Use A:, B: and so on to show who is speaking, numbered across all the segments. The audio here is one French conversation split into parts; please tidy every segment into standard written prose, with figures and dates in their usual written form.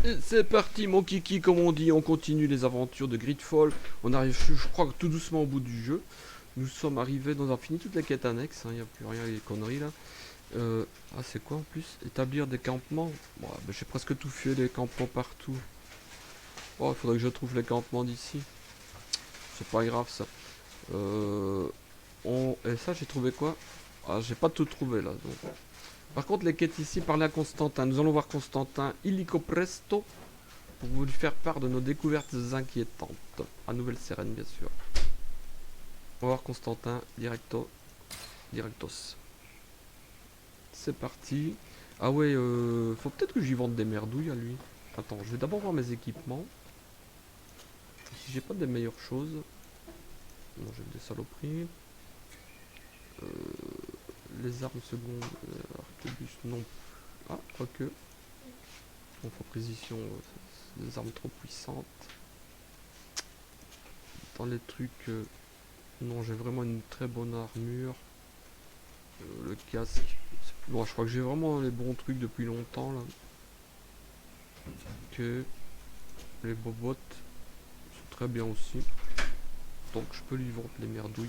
A: Et c'est parti mon kiki, comme on dit, on continue les aventures de GREEDFALL. On arrive, je crois, tout doucement au bout du jeu. Nous sommes arrivés, on a fini toutes les quêtes annexes, il n'y a plus rien, les conneries là. Ah c'est quoi en plus? Établir des campements. Bon, bah, j'ai presque tout fait, des campements partout. Oh, il faudrait que je trouve les campements d'ici. C'est pas grave ça. Et ça j'ai trouvé quoi? Ah j'ai pas tout trouvé là donc. Par contre les quêtes ici, parler à Constantin. Nous allons voir Constantin illico presto pour vous lui faire part de nos découvertes inquiétantes. À Nouvelle-Sérène bien sûr. On va voir Constantin directos. C'est parti. Ah ouais, faut peut-être que j'y vende des merdouilles à lui. Attends, je vais d'abord voir mes équipements. Si j'ai pas des meilleures choses. Non, j'ai des saloperies. Les armes secondes, arquebus, non. Ah, quoique. Bon, faut précision, c'est des armes trop puissantes. Dans les trucs, non, j'ai vraiment une très bonne armure. Le casque. Bon, je crois que j'ai vraiment les bons trucs depuis longtemps là. Que les bobottes sont très bien aussi. Donc je peux lui vendre les merdouilles.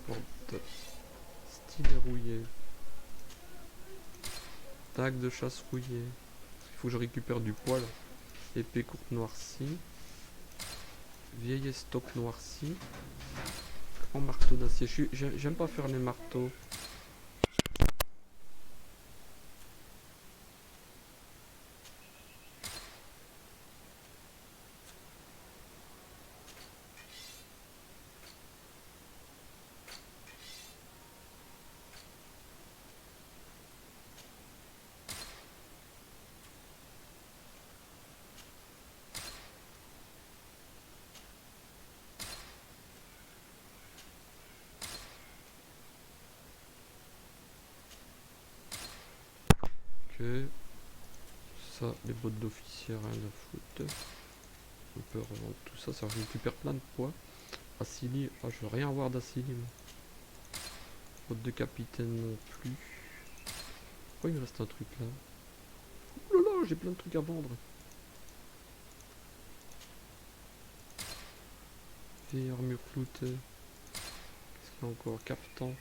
A: Vente. Stylet rouillé. Tag de chasse rouillé. Il faut que je récupère du poil. Épée courte noircie. Vieille stock noirci. Grand marteau d'acier. J'aime pas faire les marteaux. Ça, les bottes d'officier, rien à foutre. On peut revendre tout ça, ça récupère plein de poids. Assili, ah je veux rien avoir d'Assili. Bottes de capitaine non plus. Pourquoi il me reste un truc là? Oh là là, j'ai plein de trucs à vendre. Vieille armure cloutée. Qu'est-ce qu'il y a encore? Caftan.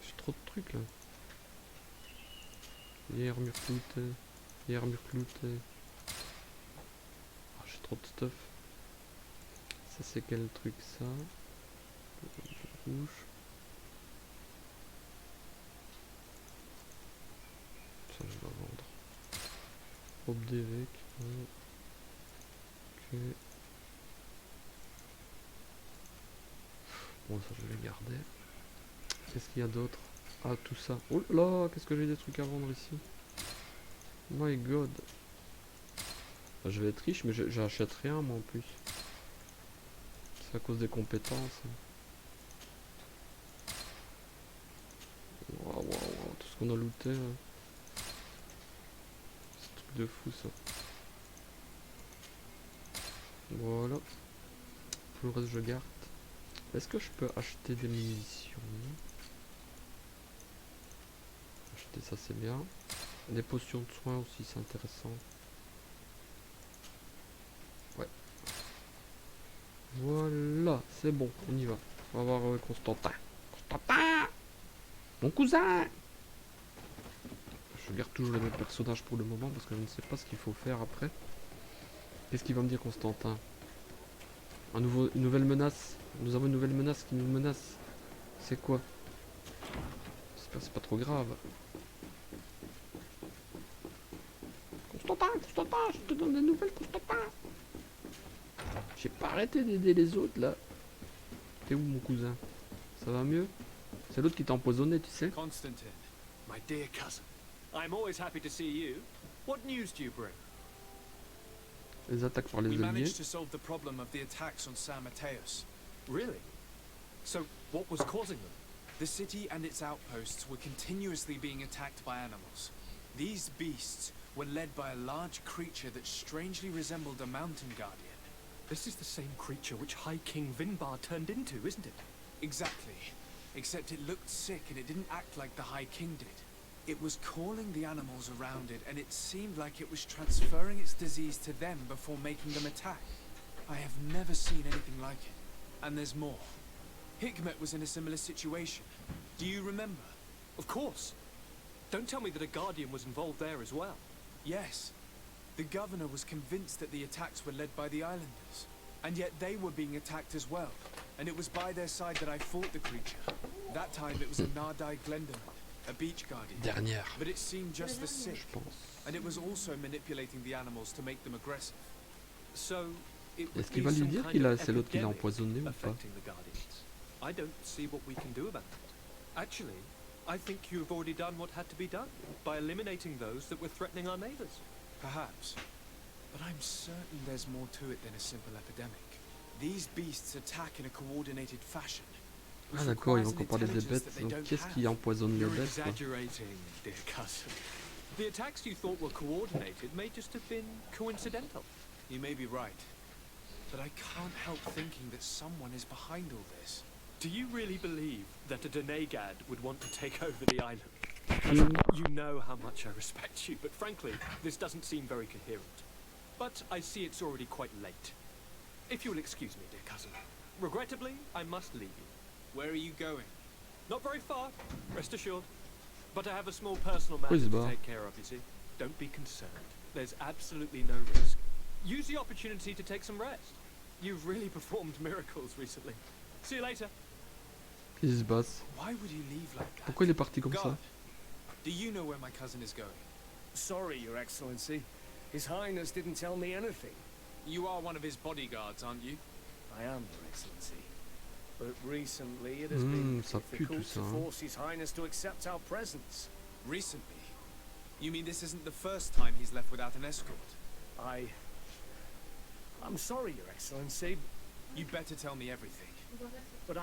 A: J'ai trop de trucs là. Vieille armure cloutée. Vieille armure cloutée. Ah, j'ai trop de stuff. Ça c'est quel truc ça? Rouge. Ça je vais vendre. Robe d'évêque. Ok. Bon ça je vais garder. Qu'est-ce qu'il y a d'autre? Ah tout ça. Oh là, qu'est-ce que j'ai des trucs à vendre ici? My god. Bah, je vais être riche mais j'achète rien moi en plus. C'est à cause des compétences. Waouh, tout ce qu'on a looté. Hein. C'est un truc de fou ça. Voilà. Tout le reste je garde. Est-ce que je peux acheter des munitions? Acheter ça c'est bien. Des potions de soins aussi c'est intéressant. Ouais. Voilà, c'est bon, on y va. On va voir Constantin. Constantin! Mon cousin! Je garde toujours le même personnage pour le moment parce que je ne sais pas ce qu'il faut faire après. Qu'est-ce qu'il va me dire Constantin? Une nouvelle menace. Nous avons une nouvelle menace qui nous menace. C'est quoi? J'espère que c'est pas trop grave. Constantin, je te donne des nouvelles, Constantin. J'ai pas arrêté d'aider les autres là. T'es où mon cousin? Ça va mieux? C'est l'autre qui t'a empoisonné, tu sais.
B: Constantine, my dear cousin. I'm always happy to see you. What news do you bring?
A: Les attaques par les
B: We
A: alliés.
B: managed to solve the problem of the attacks on San Mateus. Really? So, what was causing them? The city and its outposts were continuously being attacked by animals. These beasts were led by a large creature that strangely resembled a mountain guardian.
C: This is the same creature which High King Vinbar turned into, isn't it?
B: Exactly. Except it looked sick and it didn't act like the High King did. It was calling the animals around it, and it seemed like it was transferring its disease to them before making them attack. I have never seen anything like it. And there's more. Hikmet was in a similar situation. Do you remember?
C: Of course. Don't tell me that a guardian was involved there as well.
B: Yes. The governor was convinced that the attacks were led by the islanders. And yet they were being attacked as well. And it was by their side that I fought the creature. That time it was a Nardai Glenderman, a beach guardian.
A: Dernière,
B: But it seemed just as sick.
A: je pense.
B: And it was also manipulating the animals to make them aggressive.
C: So, it would
A: Est-ce qu'il
C: be
A: va lui
C: some
A: dire
C: kind
A: qu'il a,
C: of
A: c'est l'autre qui l'a
C: epidemic
A: empoisonné ou pas?
C: affecting the guardians. I don't see what we can do about it. Actually, I think you've already done what had to be done by eliminating those that were threatening our neighbors.
B: Perhaps. But I'm certain there's more to it than a simple epidemic. These beasts attack in a coordinated fashion.
A: Ah d'accord, ils vont encore parler des bêtes. Donc qu'est-ce qui empoisonne les
C: You're
A: bêtes quoi?
C: exaggerating, dear cousin. The attacks you thought were coordinated may just have been coincidental.
B: You may be right. But I can't help thinking that someone is behind all this.
C: Do you really believe that a Denegad would want to take over the island? You know how much I respect you, but frankly, this doesn't seem very coherent. But I see it's already quite late. If you'll excuse me, dear cousin. Regrettably, I must leave you.
B: Where are you going?
C: Not very far, rest assured. But I have a small personal matter
A: Where's
C: to
A: Bar?
C: take care of, you see. Don't be concerned. There's absolutely no risk. Use the opportunity to take some rest. You've really performed miracles recently. See you later.
A: Qu'est-ce qui se passe?
B: Why would you leave like that?
A: Pourquoi il est parti comme ça?
B: God, do you know where my cousin is going?
D: Sorry, Your Excellency. His Highness didn't tell me anything.
B: You are one of his bodyguards, aren't you?
D: I am, Your Excellency. But recently it has been
A: ça pue tout
D: difficult
A: ça.
D: to
A: Hein.
D: force His Highness to accept our presence.
B: Recently? You mean this isn't the first time he's left without an escort?
D: I'm sorry, Your Excellency,
B: You better tell me everything.
D: but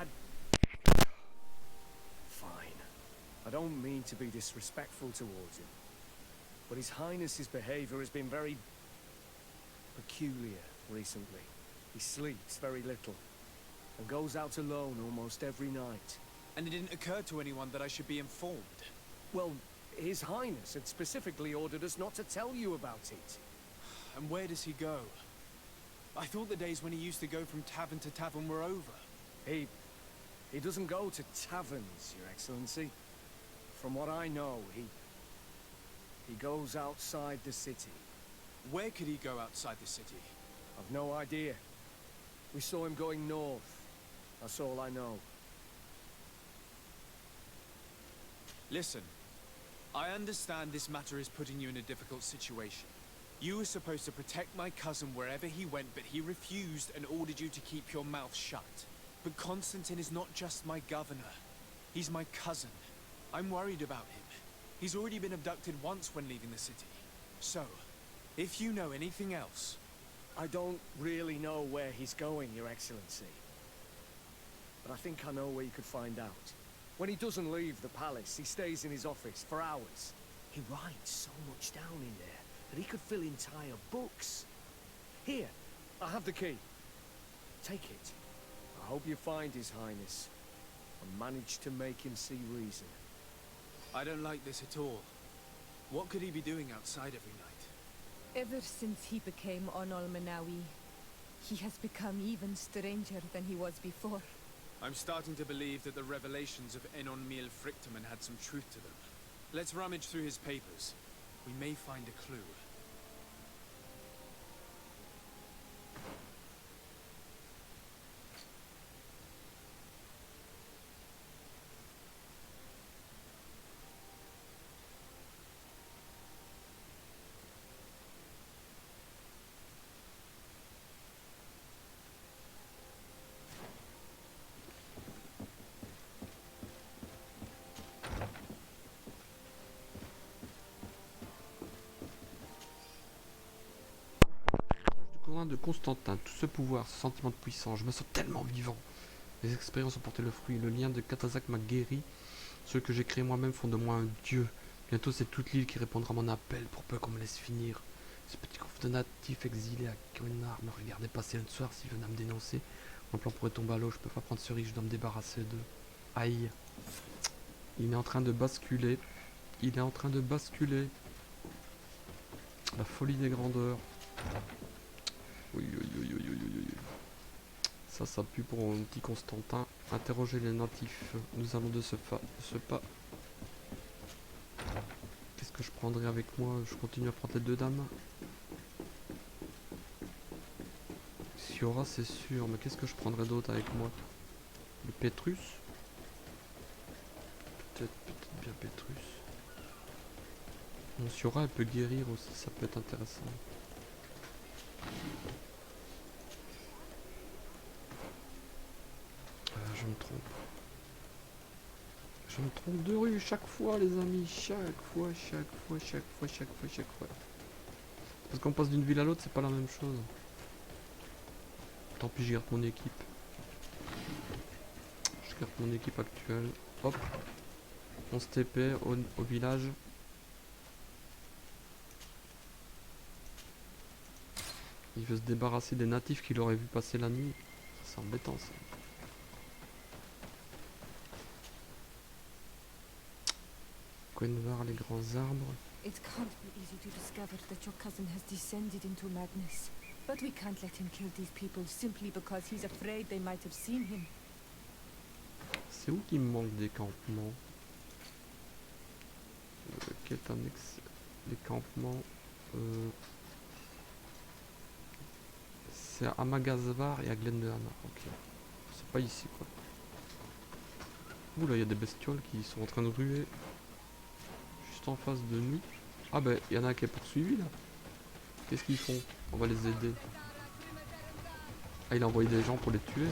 D: Fine. I don't mean to be disrespectful towards him. But His Highness's behavior has been very peculiar recently. He sleeps very little and goes out alone almost every night.
B: And it didn't occur to anyone that I should be informed.
D: Well, His Highness had specifically ordered us not to tell you about it.
B: And where does he go? I thought the days when he used to go from tavern to tavern were over.
D: He doesn't go to taverns, Your Excellency. From what I know, he goes outside the city.
B: Where could he go outside the city?
D: I've no idea. We saw him going north. That's all I know.
B: Listen, I understand this matter is putting you in a difficult situation. You were supposed to protect my cousin wherever he went, but he refused and ordered you to keep your mouth shut. But Constantine is not just my governor. He's my cousin. I'm worried about him. He's already been abducted once when leaving the city. So, if you know anything else...
D: I don't really know where he's going, Your Excellency. But I think I know where you could find out. When he doesn't leave the palace, he stays in his office for hours. He writes so much down in there that he could fill entire books. Here, I have the key. Take it. I hope you find His Highness and manage to make him see reason.
B: I don't like this at all. What could he be doing outside every night?
E: Ever since he became Onol Manawi, he has become even stranger than he was before.
B: I'm starting to believe that the revelations of Enon Miel Frictaman had some truth to them. Let's rummage through his papers. We may find a clue.
A: De Constantin, tout ce pouvoir, ce sentiment de puissance, je me sens tellement vivant. Les expériences ont porté le fruit, le lien de Katazak m'a guéri. Ceux que j'ai créés moi-même font de moi un dieu. Bientôt c'est toute l'île qui répondra à mon appel pour peu qu'on me laisse finir. Ce petit groupe de natifs exilés à Konar me regardait passer le soir s'il venait à me dénoncer. Mon plan pourrait tomber à l'eau, je peux pas prendre ce risque, je dois me débarrasser d'eux. Aïe. Il est en train de basculer. Il est en train de basculer. La folie des grandeurs. Oui, oui, oui, oui, oui, oui, oui. Ça pue pour un petit Constantin. Interroger les natifs. Nous allons de ce pas. Qu'est-ce que je prendrai avec moi? Je continue à prendre les deux dames. Siora, c'est sûr. Mais qu'est-ce que je prendrais d'autre avec moi? Le Pétrus? Peut-être bien Pétrus. Bon, Siora, elle peut guérir aussi. Ça peut être intéressant. Je me trompe. Je me trompe de rue chaque fois, les amis. Chaque fois. Parce qu'on passe d'une ville à l'autre, c'est pas la même chose. Tant pis, je garde mon équipe. Je garde mon équipe actuelle. Hop. On se TP au village. Il veut se débarrasser des natifs qu'il aurait vu passer la nuit. C'est embêtant ça. Voir les grands arbres.
E: It can't be easy to discover that your cousin has descended into madness. But we can't let him kill these people simply because he's afraid they might have seen him.
A: C'est où qu'il me manque des campements? Quête annexe. Les campements. C'est à Magazvar et à Glendehanna. Ok. C'est pas ici quoi. Ouh là, il y a des bestioles qui sont en train de ruer. Juste en face de nous. Ah bah, il y en a un qui est poursuivi là. Qu'est-ce qu'ils font? On va les aider. Ah, il a envoyé des gens pour les tuer.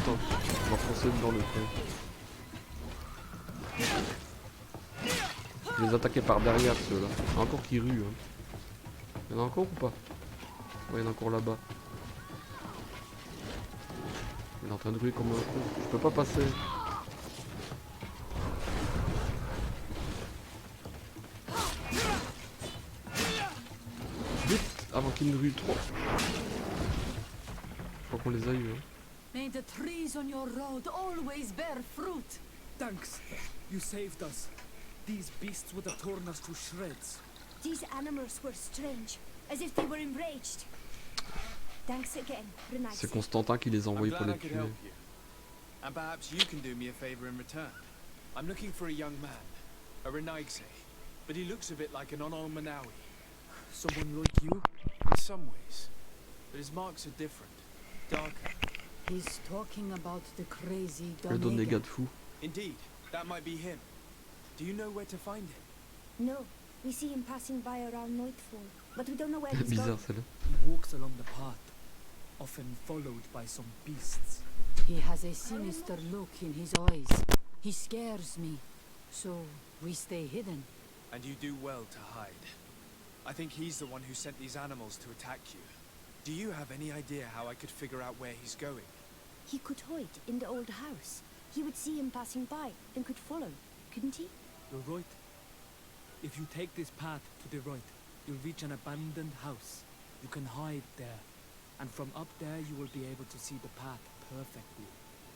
A: Attends, on va foncer dans le fond. Je les attaquer par derrière ceux-là. Il y en a encore qui ruent. Hein. Il y en a encore ou pas? Ouais, il y en a encore là-bas. Il est en train de ruer comme un con. Je peux pas passer. Vite, avant qu'il ne rue trop. Je crois qu'on les a eu. Hein.
E: May the trees on your road always bear fruit.
D: Thanks. You saved us. These beasts would have torn us to shreds.
F: These animals were strange, as if they were enraged. Thanks again, Renaise.
A: C'est Constantin qui les a
B: I'm
A: envoyés pour
B: glad
A: les
B: I could
A: tuer.
B: help you. And perhaps you can do me a favor in return. I'm looking for a young man, a Renaise, but he looks a bit like an Manawi.
D: Someone like you?
B: In some ways, but his marks are different, darker.
E: He's talking about the crazy
A: Le donné gars de fou.
B: Indeed, that might be him. Do you know where to find him?
F: No, we see him passing by around nightfall, but we don't know where he's
A: Bizarre
F: going.
A: celle-là.
D: He walks along the path, often followed by some beasts.
E: He has a sinister look in his eyes. He scares me. So we stay hidden.
B: And you do well to hide. I think he's the one who sent these animals to attack you. Do you have any idea how I could figure out where he's going?
F: He could hide in the old house. He would see him passing by and could follow, couldn't he?
D: You're right. If you take this path to the right, you'll reach an abandoned house. You can hide there. And from up there you will be able to see the path perfectly.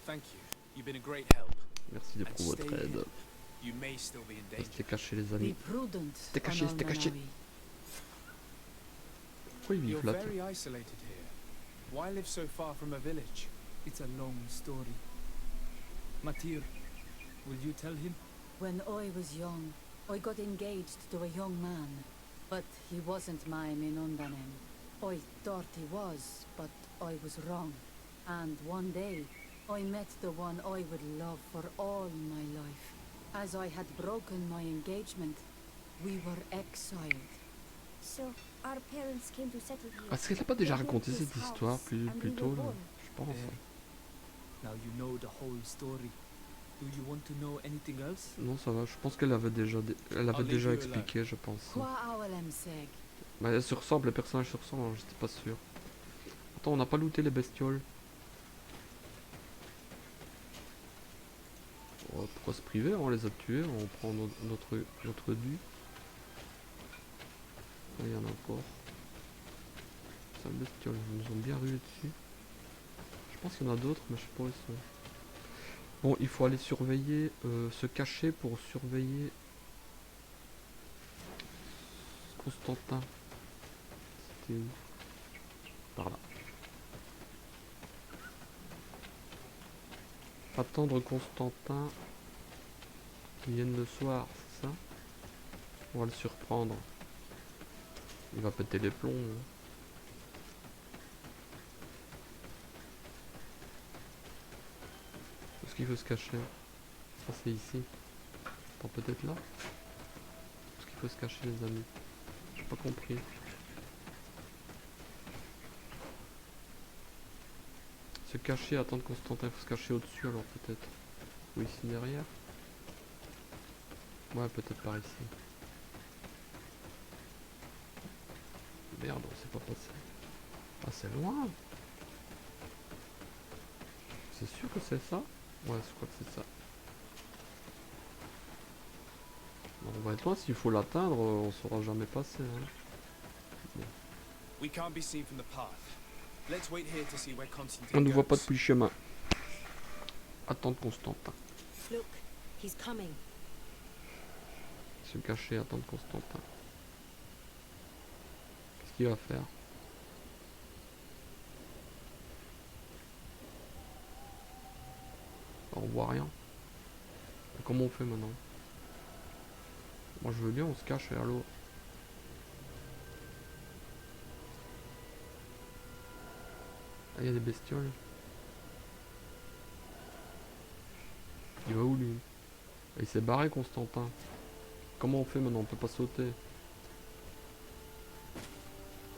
B: Thank you. You've been a great help.
A: Merci de
B: And
A: pour votre
B: stay
A: aide.
B: hidden. You may still be in danger.
A: Restez cachés les
E: Be
A: amis.
E: prudent.
A: T'es caché, t'es caché.
E: Anal-Manawi.
A: Pourquoi ils
B: You're
A: vivent là?
B: very isolated here. Why live so far from a village?
D: It's a long story. Matir, will you tell him?
E: When I was young, I got engaged to a young man, but he wasn't my Minundanen. I thought he was, but I was wrong. And one day, I met the one I would love for all my life. As I had broken my engagement, we were exiled.
F: So, our parents came to settle here.
A: Est-ce qu'elle a pas déjà
F: They built
A: raconté
F: this
A: cette histoire
F: house,
A: plus
F: and we
A: tôt
F: were
A: là?
F: born.
A: Je pense.
D: Now you know the whole story. Do you want to know anything else?
A: Non, ça va. Je pense qu'elle avait déjà, elle avait
B: I'll
A: déjà
B: leave you alone.
A: expliqué, je pense.
E: Qua awalem seg.
A: Bah, elles se ressemblent, les personnages se ressemblent, hein, j'étais pas sûr. Attends, on n'a pas looté les bestioles. Oh, pourquoi se priver? On les a tués, on prend notre dû. Là, il y en a encore. Sale bestiole, ils nous ont bien rué dessus. Je pense qu'il y en a d'autres, mais je sais pas où ils sont. Bon, il faut aller surveiller, se cacher pour surveiller Constantin. C'était où? Par là. Attendre Constantin qui vienne le soir, c'est ça? On va le surprendre. Il va péter les plombs. Hein. Où est-ce qu'il faut se cacher? Ah, c'est ici. Attends, peut-être là? Où est-ce qu'il faut se cacher, les amis? J'ai pas compris. Se cacher, attendre Constantin. Il faut se cacher au-dessus alors peut-être. Ou ici derrière. Ouais, peut-être par ici. Merde, on s'est pas passé. Ah, c'est loin. C'est sûr que c'est ça? Ouais, je crois que c'est ça. Bon, on va être loin, s'il faut l'atteindre, on saura jamais passer. Hein. Bon.
B: We can't be seen from the path. Let's wait here to see where Constantine
A: On ne voit pas
B: goes.
A: depuis le chemin. Attendre Constantin.
F: Look, he's coming.
A: Se cacher, attendre Constantin. Qu'est-ce qu'il va faire? On voit rien. Comment on fait maintenant? Moi je veux bien, on se cache vers l'eau. Ah, il y a des bestioles. Il va où lui? Il s'est barré Constantin. Comment on fait maintenant? On peut pas sauter.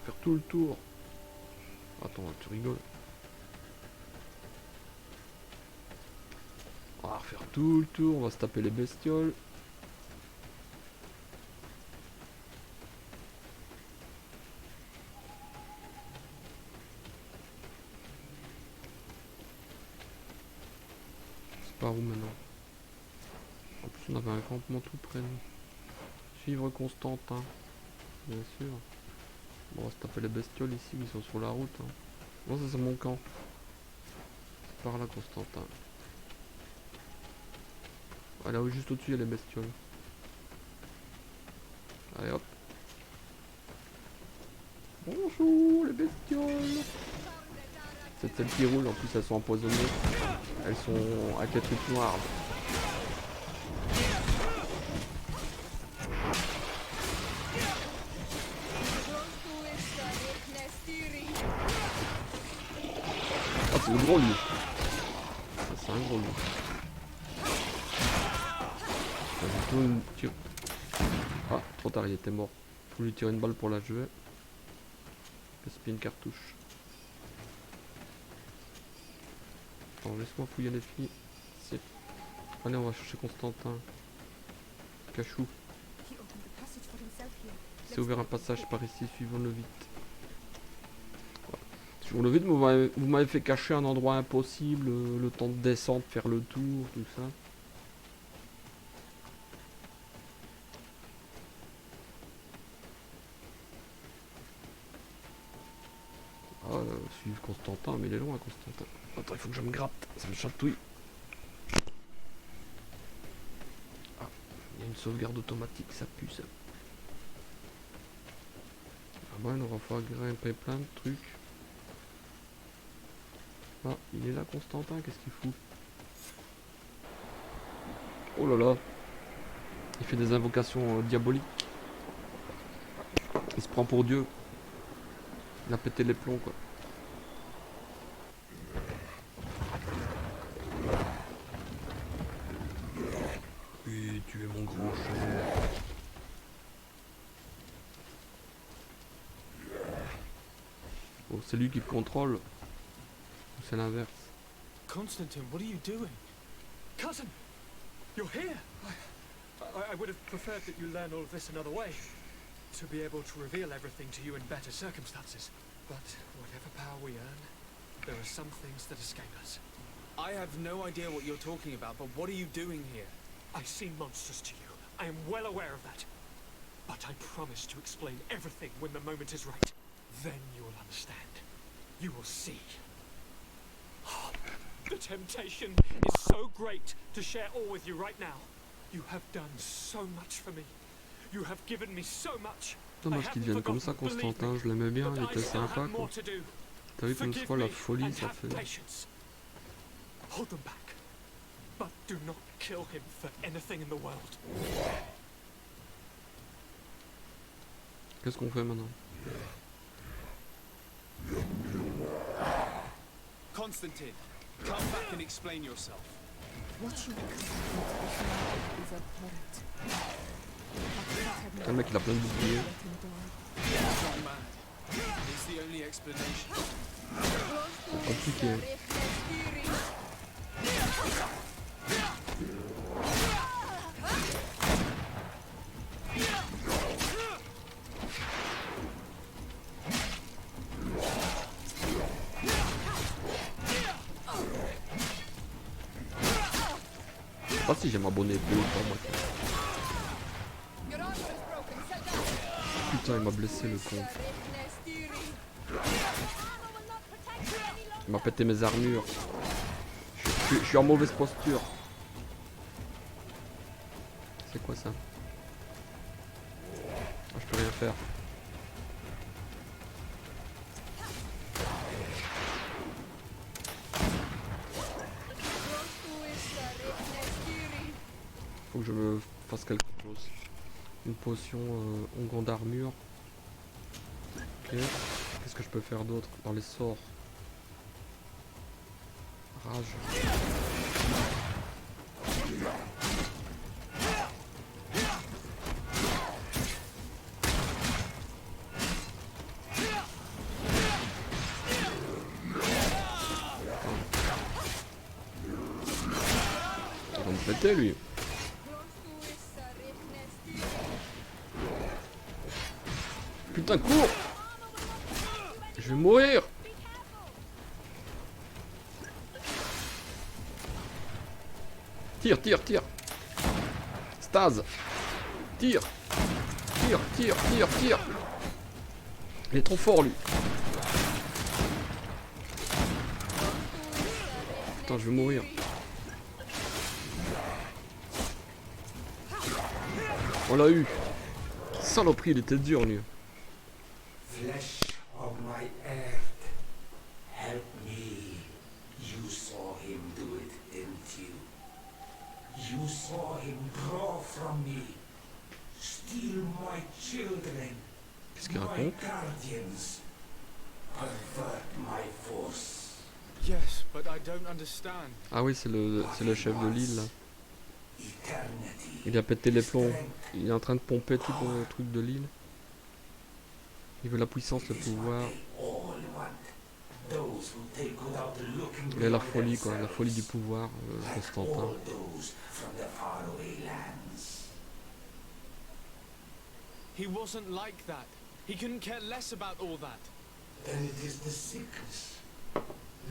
A: Faire tout le tour. Attends, tu rigoles. On va refaire tout le tour, on va se taper les bestioles. C'est par où maintenant? En plus on avait un campement tout près de nous. Suivre Constantin, bien sûr. Bon, on va se taper les bestioles ici, ils sont sur la route. Hein. Non, ça c'est mon camp. C'est par là Constantin. Ah, là, juste au-dessus, il y a les bestioles. Allez, hop. Bonjour, les bestioles. C'est celles qui roulent, en plus, elles sont empoisonnées. Elles sont avec les trucs noirs. Ah, c'est le gros, lui. Ça, c'est un gros, lui. Ah, trop tard, il était mort. Faut lui tirer une balle pour l'achever. Gaspiller une cartouche. Attends, laisse-moi fouiller les filles. Si. Allez, on va chercher Constantin. Cachou. C'est ouvert un passage par ici, suivons-le vite. Suivons-le vite, mais vous m'avez fait cacher un endroit impossible, le temps de descendre, faire le tour, tout ça. Ah, suivre Constantin, mais il est loin Constantin. Attends, il faut que je me gratte, ça me chatouille. Ah, il y a une sauvegarde automatique, ça pue ça. Ah bah, il aura fallu grimper plein de trucs. Ah, il est là Constantin, qu'est-ce qu'il fout? Oh là là. Il fait des invocations diaboliques. Il se prend pour Dieu. Il a pété les plombs quoi. Oui, tu es mon grand chef. Oh, c'est lui qui te contrôle. Ou c'est l'inverse?
C: Constantine, what are you doing? Cousin, you're here. I would have preferred that you learn all of this another way, to be able to reveal everything to you in better circumstances. But whatever power we earn, there are some things that escape us.
B: I have no idea what you're talking about, but what are you doing here?
C: I seem monstrous to you. I am well aware of that. But I promise to explain everything when the moment is right. Then you will understand. You will see. The temptation is so great to share all with you right now. You have done so much for me. You have given me so much.
A: Dommage qu'il devienne comme ça, Constantin. Je l'aimais bien, il était sympa, quoi. T'as vu comme fois la folie, ça fait.
C: Hold them back. But do not kill him for anything in the world.
A: Qu'est-ce qu'on fait maintenant?
B: Constantine, come back and explain yourself.
E: What you expect is abhorrent.
A: Le mec il a plein de boucliers.
B: Strong man. It's the only explanation.
A: Compliqué. Je sais pas si j'ai ma bonne épée ou pas moi. Putain il m'a blessé le con. Il m'a pété mes armures. Je suis en mauvaise posture. C'est quoi ça? Ah, je peux rien faire. Faut que je me fasse quelque chose. Une potion onguent d'armure. Ok. Qu'est-ce que je peux faire d'autre dans les sorts? Rage. Il va me péter lui. Putain, cours! Je vais mourir! Tire, tire, tire! Stase! Tire! Tire, tire, tire, tire! Il est trop fort lui! Putain, je vais mourir! On l'a eu! Saloperie, il était dur lui!
G: Flesh of my earth, help me. You saw him do it, didn't you? You saw him draw from me, steal my children,
A: Qu'est-ce qu'il
G: my
A: raconte?
G: guardians, pervert my force.
B: Yes, but I don't understand.
A: Ah oui, c'est le chef de l'île là.
G: Eternity,
A: Il a pété les plombs. Il est en train de pomper tout le truc de l'île. Il veut la puissance, le pouvoir. Il a la folie quoi, la folie du pouvoir, Constantin.
B: He wasn't like that. He couldn't care less about all that.
G: Then it is the sickness,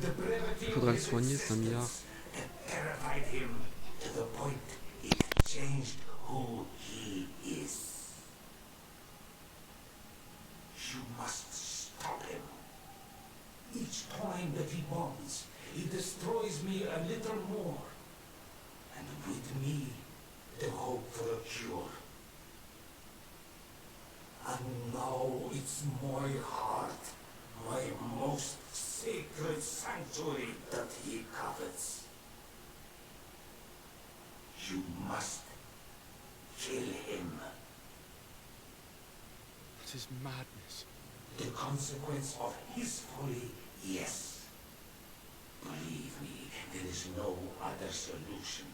G: the brevity
A: Il faudrait le
G: of his
A: soigner, 5 milliards.
G: existence that terrified him to the point it changed who he is. You must stop him. Each time that he bonds, he destroys me a little more. And with me, the hope for a cure. And now it's my heart, my most sacred sanctuary that he covets. You must kill him.
B: It is madness.
G: The consequence of his folly, yes. Believe me, there is no other solution.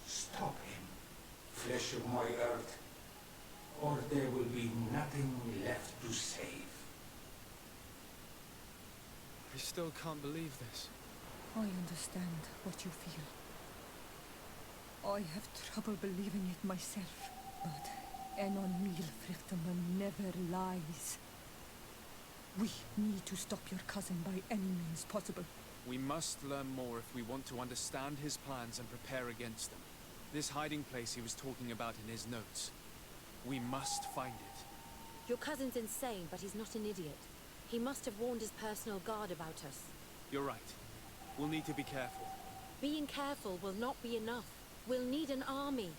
G: Stop him, flesh of my earth, or there will be nothing left to save.
B: I still can't believe this.
F: I understand what you feel. I have trouble believing it myself, but Enon Milfrichtenman never lies. We need to stop your cousin by any means possible.
B: We must learn more if we want to understand his plans and prepare against them. This hiding place he was talking about in his notes. We must find it.
H: Your cousin's insane, but he's not an idiot. He must have warned his personal guard about us.
B: You're right. We'll need to be careful.
H: Being careful will not be enough. We'll need an army.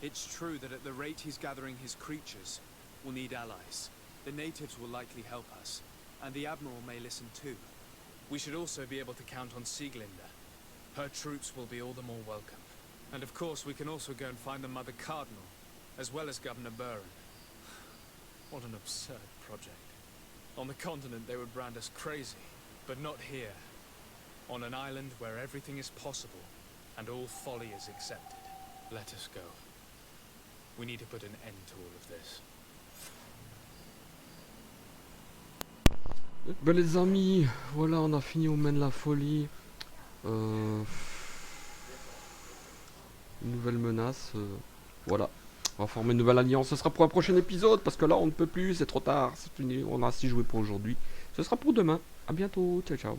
B: It's true that at the rate he's gathering his creatures, we'll need allies. The natives will likely help us, and the Admiral may listen too. We should also be able to count on Sieglinde. Her troops will be all the more welcome. And of course, we can also go and find the Mother Cardinal, as well as Governor Buren. What an absurd project. On the continent, they would brand us crazy, but not here. On an island where everything is possible, and all folly is accepted. Let us go. We need to put an end to all of this.
A: Ben les amis, voilà, on a fini au Maine la folie. Une nouvelle menace. Voilà. On va former une nouvelle alliance. Ce sera pour un prochain épisode parce que là on ne peut plus, c'est trop tard. C'est fini. On a assez joué pour aujourd'hui. Ce sera pour demain. À bientôt. Ciao ciao.